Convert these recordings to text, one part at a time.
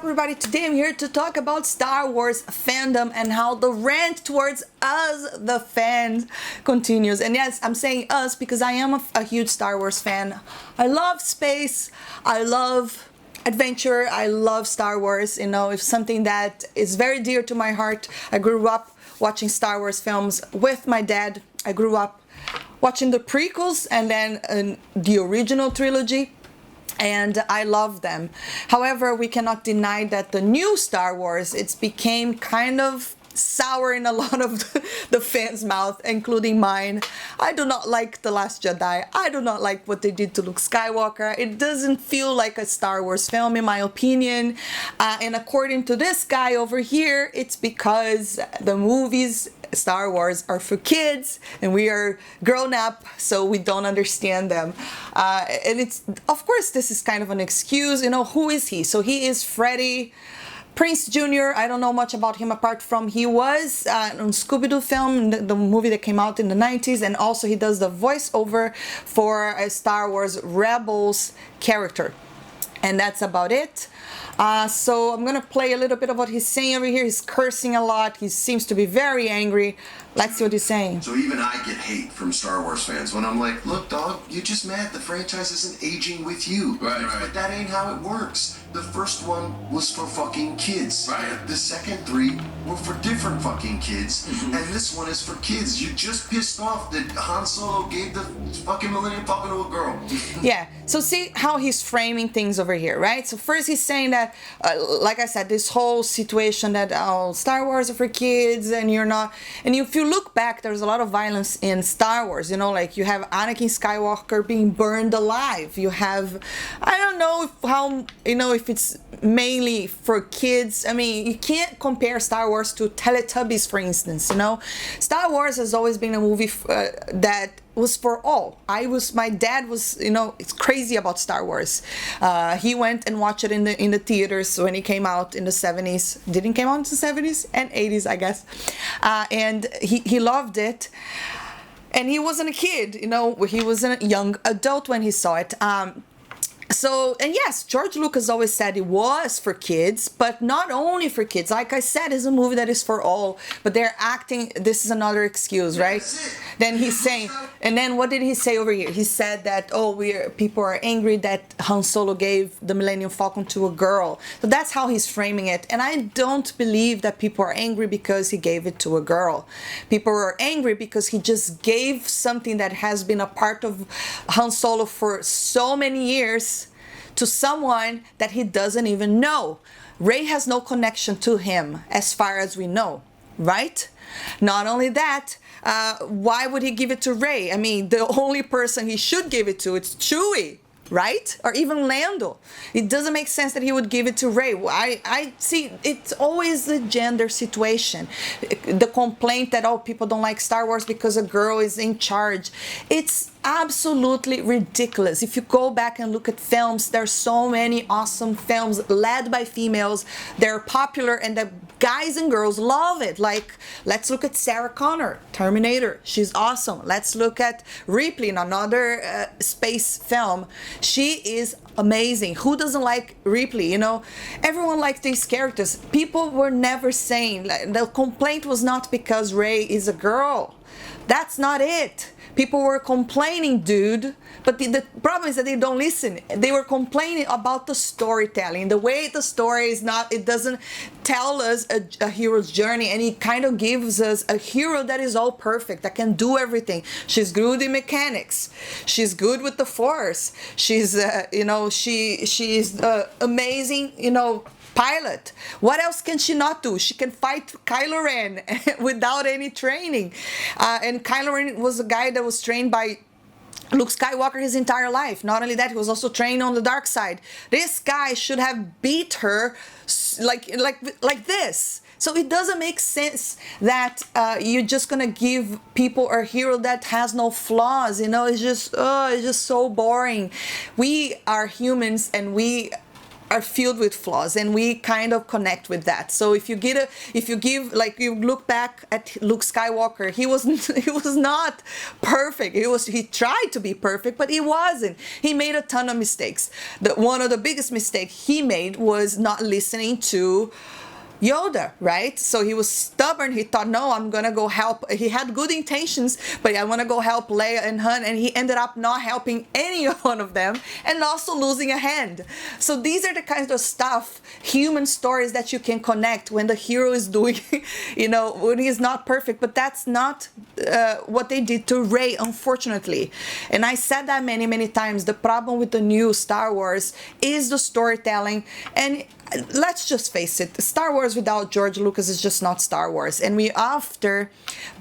everybody? Today I'm here to talk about Star Wars fandom and how the rant towards us, the fans, continues. And yes, I'm saying us because I am a huge Star Wars fan. I love space, I love adventure, I love Star Wars. You know, it's something that is very dear to my heart. I grew up watching Star Wars films with my dad. I grew up watching the prequels and then the original trilogy, and I love them. However, we cannot deny that the new Star Wars, it's became kind of sour in a lot of the fans' mouth, including mine. I do not like The Last Jedi. I do not like what they did to Luke Skywalker. It doesn't feel like a Star Wars film in my opinion. And according to this guy over here, it's because the movies Star Wars are for kids and we are grown up, so we don't understand them. And it's, of course, this is kind of an excuse. You know, who is he? So he is Freddie Prinze Jr. I don't know much about him apart from he was on Scooby-Doo film, the movie that came out in the 90s, and also he does the voiceover for a Star Wars Rebels character. And that's about it. So I'm gonna play a little bit of what he's saying over here. He's cursing a lot. He seems to be very angry. Let's see what he's saying. So even I get hate from Star Wars fans when I'm like, look, dog, you're just mad the franchise isn't aging with you. Right. But that ain't how it works. The first one was for fucking kids. Right. The second three were for different fucking kids. Mm-hmm. And this one is for kids. You just pissed off that Han Solo gave the fucking Millennium Falcon to a girl. Yeah, so see how he's framing things over here, right? So first he's saying that, like I said, this whole situation that, oh, Star Wars are for kids and you're not, and if you look back, there's a lot of violence in Star Wars, you know, like you have Anakin Skywalker being burned alive. You have, I don't know if it's mainly for kids. I mean, you can't compare Star Wars to Teletubbies, for instance, you know. Star Wars has always been a movie that was for all. My dad was, you know, it's crazy about Star Wars. He went and watched it in the theaters when it came out in the 70s. Didn't came out in the 70s and 80s, I guess. And he loved it. And he wasn't a kid, you know, he was a young adult when he saw it. So, and yes, George Lucas always said it was for kids, but not only for kids. Like I said, it's a movie that is for all, but they're acting, this is another excuse, right? Then he's saying, and then what did he say over here? He said that, oh, people are angry that Han Solo gave the Millennium Falcon to a girl. So that's how he's framing it. And I don't believe that people are angry because he gave it to a girl. People are angry because he just gave something that has been a part of Han Solo for so many years to someone that he doesn't even know. Rey has no connection to him as far as we know, right? Not only that, why would he give it to Rey? I mean, the only person he should give it to, it's Chewie, right? Or even Lando. It doesn't make sense that he would give it to Rey. I see, it's always the gender situation. The complaint that, oh, people don't like Star Wars because a girl is in charge. It's absolutely ridiculous. If you go back and look at films, there's so many awesome films led by females. They're popular and the guys and girls love it. Like, let's look at Sarah Connor, Terminator. She's awesome. Let's look at Ripley in another space film. She is amazing. Who doesn't like Ripley? You know, everyone likes these characters. People were never saying, like, the complaint was not because Rey is a girl. That's not it. People were complaining, dude, but the problem is that they don't listen. They were complaining about the storytelling, the way the story is not, it doesn't tell us a hero's journey, and it kind of gives us a hero that is all perfect, that can do everything. She's good in mechanics. She's good with the Force. She's, you know, she's amazing, you know, pilot. What else can she not do? She can fight Kylo Ren without any training. And Kylo Ren was a guy that was trained by Luke Skywalker his entire life. Not only that, he was also trained on the dark side. This guy should have beat her like this. So it doesn't make sense that you're just gonna give people a hero that has no flaws. You know, it's just so boring. We are humans and we are filled with flaws, and we kind of connect with that. So if you look back at Luke Skywalker, he was he was not perfect. He tried to be perfect, but he wasn't. He made a ton of mistakes. One of the biggest mistakes he made was not listening to Yoda, right? So he was stubborn. He thought, no, I'm gonna go help. He had good intentions, but I want to go help Leia and Han, and he ended up not helping any one of them, and also losing a hand. So these are the kinds of stuff, human stories that you can connect when the hero is doing, when he's not perfect. But that's not what they did to Rey, unfortunately. And I said that many, many times. The problem with the new Star Wars is the storytelling. And let's just face it, Star Wars without George Lucas is just not Star Wars. And after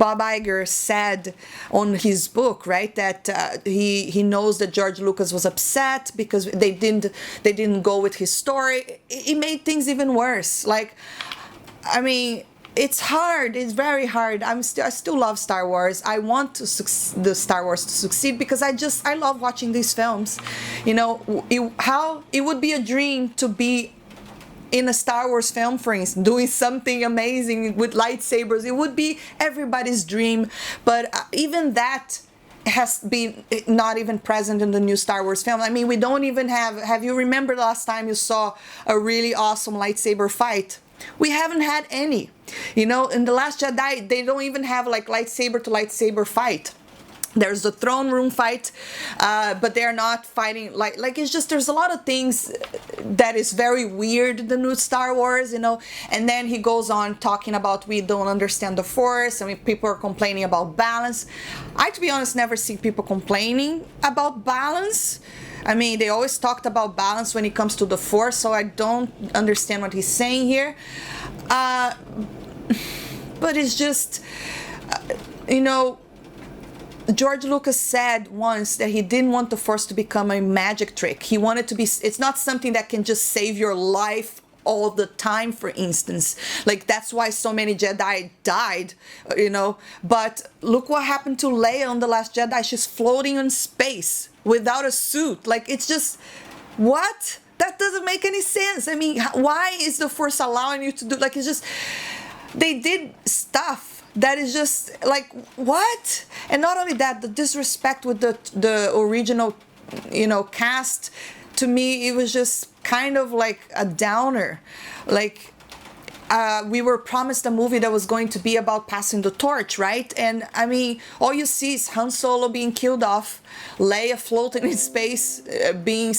Bob Iger said on his book, right, that he knows that George Lucas was upset because they didn't go with his story, it made things even worse. It's hard. It's very hard. I still love Star Wars. I want the Star Wars to succeed because I love watching these films. It would be a dream to be in a Star Wars film, for instance, doing something amazing with lightsabers. It would be everybody's dream, but even that has been not even present in the new Star Wars film. We don't even have you remember the last time you saw a really awesome lightsaber fight? We haven't had any. In The Last Jedi, they don't even have lightsaber to lightsaber fight. There's the throne room fight, but they're not fighting it's just, there's a lot of things that is very weird, the new Star Wars, and then he goes on talking about we don't understand the Force. People are complaining about balance. I, to be honest, never see people complaining about balance. They always talked about balance when it comes to the Force, so I don't understand what he's saying here. But it's just, George Lucas said once that he didn't want the Force to become a magic trick. He wanted to be, it's not something that can just save your life all the time, for instance. That's why so many Jedi died, But look what happened to Leia on The Last Jedi. She's floating in space without a suit. It's just, what? That doesn't make any sense. Why is the Force allowing you to do, it's just, they did stuff that is just what? And not only that, the disrespect with the original, cast, to me, it was just kind of a downer. We were promised a movie that was going to be about passing the torch, right? And all you see is Han Solo being killed off, Leia floating in space, being,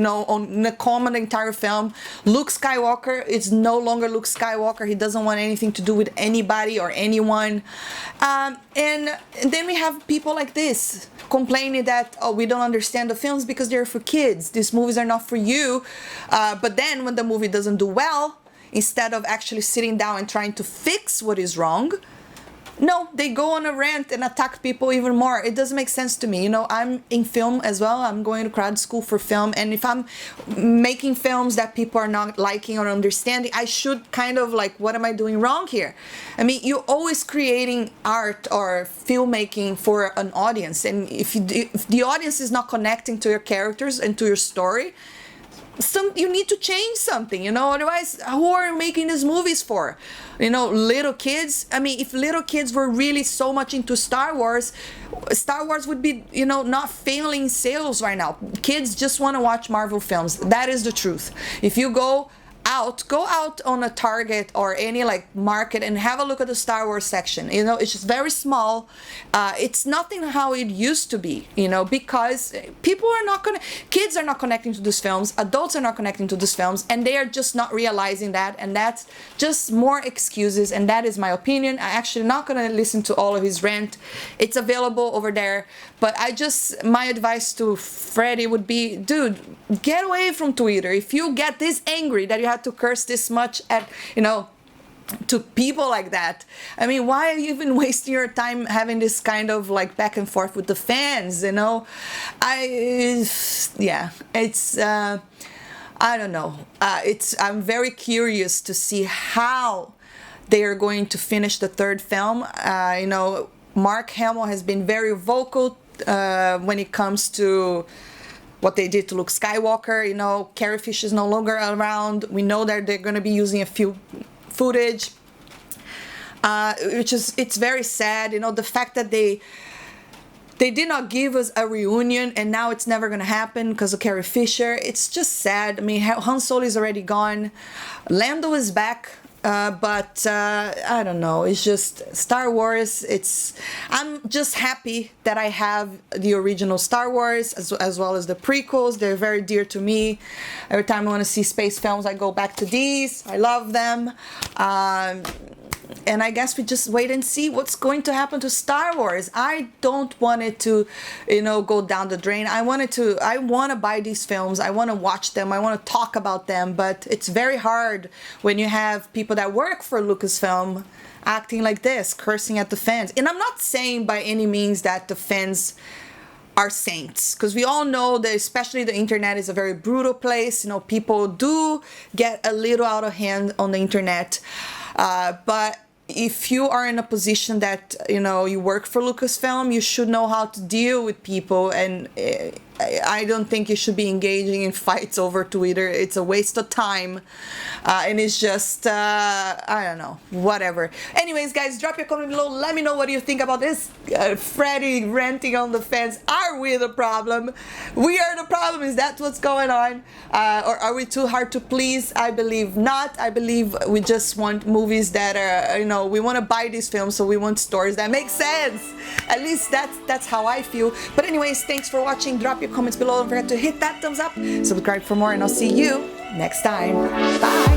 on the common entire film. Luke Skywalker is no longer Luke Skywalker. He doesn't want anything to do with anybody or anyone. And then we have people like this complaining that, we don't understand the films because they're for kids. These movies are not for you. But then when the movie doesn't do well, instead of actually sitting down and trying to fix what is wrong, no, they go on a rant and attack people even more. It doesn't make sense to me. I'm in film as well. I'm going to grad school for film. And if I'm making films that people are not liking or understanding, I should kind of what am I doing wrong here? You're always creating art or filmmaking for an audience. And if the audience is not connecting to your characters and to your story, you need to change something, otherwise who are you making these movies for? Little kids. If little kids were really so much into Star Wars would be, not failing sales right now. Kids just want to watch Marvel films. That is the truth. If you go out on a Target or any market and have a look at the Star Wars section. It's just very small. It's nothing how it used to be, because kids are not connecting to these films, adults are not connecting to these films, and they are just not realizing that, and that's just more excuses, and that is my opinion. I'm actually not going to listen to all of his rant. It's available over there, but my advice to Freddie would be, dude, get away from Twitter. If you get this angry that you have to curse this much at, to people like that, why are you even wasting your time having this kind of back and forth with the fans? I don't know. I'm very curious to see how they are going to finish the third film. Mark Hamill has been very vocal when it comes to what they did to Luke Skywalker. You know, Carrie Fisher is no longer around. We know that they're going to be using a few footage, which is, it's very sad. You know, the fact that they did not give us a reunion, and now it's never gonna happen because of Carrie Fisher. It's just sad. I mean, Han Solo is already gone. Lando is back, but I don't know. It's just Star Wars. I'm just happy that I have the original Star Wars as well as the prequels. They're very dear to me. Every time I want to see space films, I go back to these. I love them. And I guess we just wait and see what's going to happen to Star Wars. I don't want it to, you know, go down the drain. I want to buy these films. I want to watch them. I want to talk about them. But it's very hard when you have people that work for Lucasfilm acting like this, cursing at the fans. And I'm not saying by any means that the fans are saints, because we all know that especially the internet is a very brutal place. You know, people do get a little out of hand on the internet. But if you are in a position that, you know, you work for Lucasfilm, you should know how to deal with people, and I don't think you should be engaging in fights over Twitter. It's a waste of time, and it's just, I don't know, whatever. Anyways, guys, drop your comment below. Let me know what you think about this. Freddie ranting on the fans. Are we the problem? We are the problem. Is that what's going on? Or are we too hard to please? I believe not. I believe we just want movies that are, you know, we want to buy these films, so we want stories that make sense. At least that's how I feel. But anyways, thanks for watching. Drop your comments below. Don't forget to hit that thumbs up, subscribe for more, and I'll see you next time. Bye.